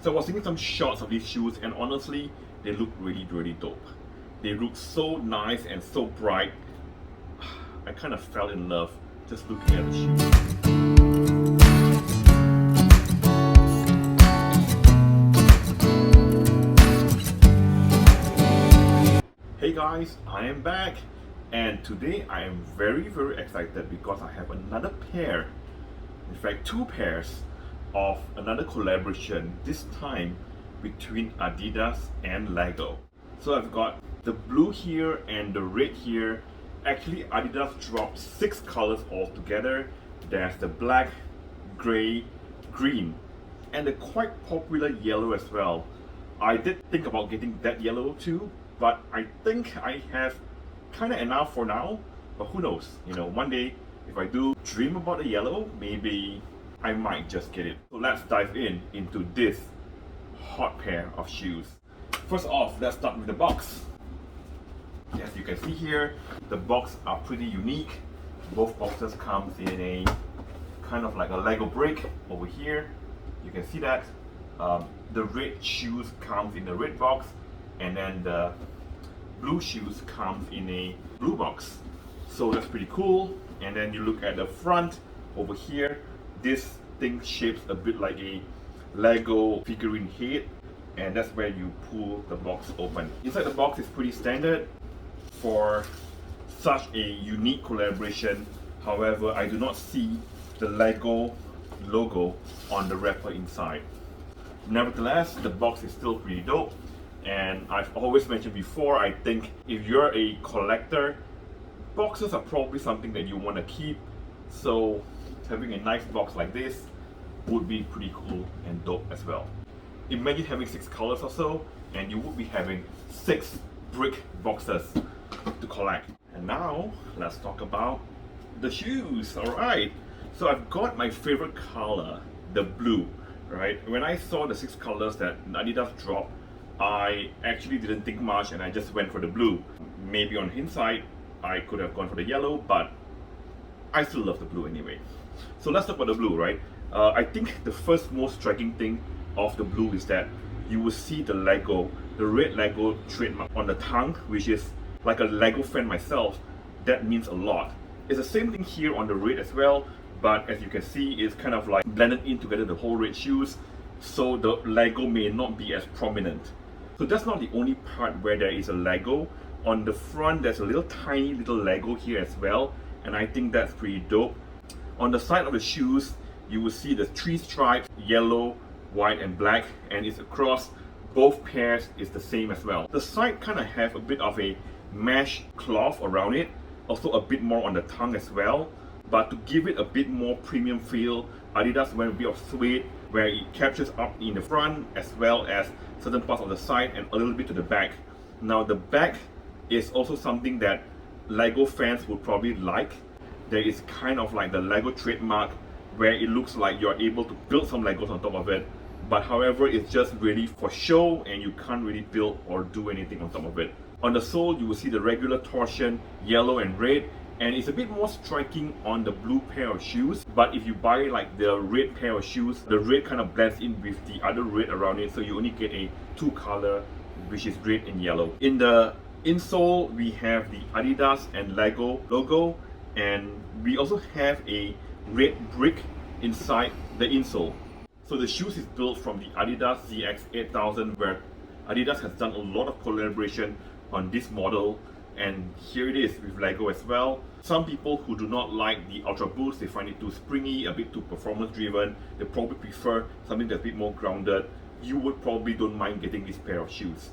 So I was taking some shots of these shoes, and honestly, they look really dope. They look so nice and so bright. I kind of fell in love just looking at the shoes. Hey guys, I am back, and today I am very excited because I have another pair, in fact 2 pairs of another collaboration, this time between Adidas and Lego. So I've got the blue here and the red here. Actually, Adidas dropped 6 colors altogether. There's the black, grey, green, and the quite popular yellow as well. I did think about getting that yellow too, but I think I have kind of enough for now. But who knows, you know, one day if I do dream about the yellow, maybe I might just get it. So let's dive into this hot pair of shoes. First off, let's start with the box. As you can see here, the box are pretty unique. Both boxes comes in a kind of like a Lego brick over here. You can see that. The red shoes comes in the red box, and then the blue shoes comes in a blue box. So that's pretty cool. And then you look at the front over here. This thing shapes a bit like a Lego figurine head, and that's where you pull the box open. Inside the box is pretty standard for such a unique collaboration. However, I do not see the Lego logo on the wrapper inside. Nevertheless, the box is still pretty dope, and I've always mentioned before, I think if you're a collector, boxes are probably something that you want to keep. So having a nice box like this would be pretty cool and dope as well. Imagine having 6 colors or so, and you would be having 6 brick boxes to collect. And now let's talk about the shoes. Alright, so I've got my favorite color, the blue. Right, when I saw the 6 colors that Adidas dropped, I actually didn't think much and I just went for the blue. Maybe on hindsight I could have gone for the yellow, but I still love the blue anyway. So let's talk about the blue, right? I think the first most striking thing of the blue is that you will see the Lego, the red Lego trademark on the tongue, which is like a Lego fan myself, that means a lot. It's the same thing here on the red as well, but as you can see, it's kind of like blended in together, the whole red shoes, so the Lego may not be as prominent. So that's not the only part where there is a Lego. On the front, there's a little tiny little Lego here as well, and I think that's pretty dope. On the side of the shoes, you will see the 3 stripes, yellow, white and black, and it's across both pairs is the same as well. The side kind of have a bit of a mesh cloth around it, also a bit more on the tongue as well. But to give it a bit more premium feel, Adidas went a bit of suede where it captures up in the front as well as certain parts of the side and a little bit to the back. Now the back is also something that Lego fans would probably like. There is kind of like the Lego trademark where it looks like you're able to build some Legos on top of it. But however, it's just really for show and you can't really build or do anything on top of it. On the sole, you will see the regular torsion, yellow and red, and it's a bit more striking on the blue pair of shoes. But if you buy like the red pair of shoes, the red kind of blends in with the other red around it, so you only get a 2 color, which is red and yellow. In the insole, we have the Adidas and Lego logo, and we also have a red brick inside the insole. So the shoes is built from the Adidas ZX8000, where Adidas has done a lot of collaboration on this model, and here it is with Lego as well. Some people who do not like the Ultra Boost, they find it too springy, a bit too performance driven, they probably prefer something that's a bit more grounded. You would probably don't mind getting this pair of shoes.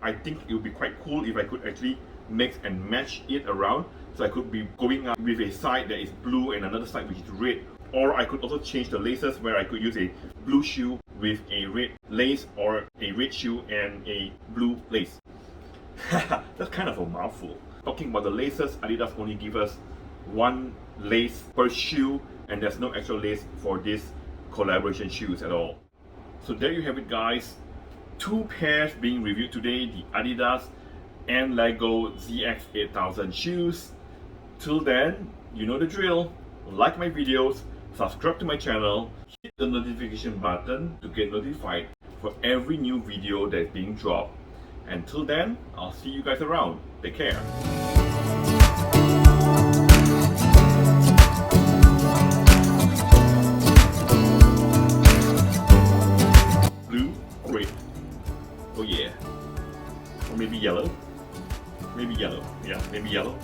I think it would be quite cool if I could actually mix and match it around, so I could be going up with a side that is blue and another side which is red. Or I could also change the laces where I could use a blue shoe with a red lace, or a red shoe and a blue lace. That's kind of a mouthful. Talking about the laces, Adidas only give us 1 lace per shoe, and there's no extra lace for this collaboration shoes at all. So there you have it guys, 2 pairs being reviewed today, the Adidas and Lego ZX8000 shoes. Till then, you know the drill. Like my videos, subscribe to my channel, hit the notification button to get notified for every new video that's being dropped. Until then, I'll see you guys around. Take care. Blue, red. Oh yeah. Or maybe yellow. Maybe yellow. Yeah, maybe yellow.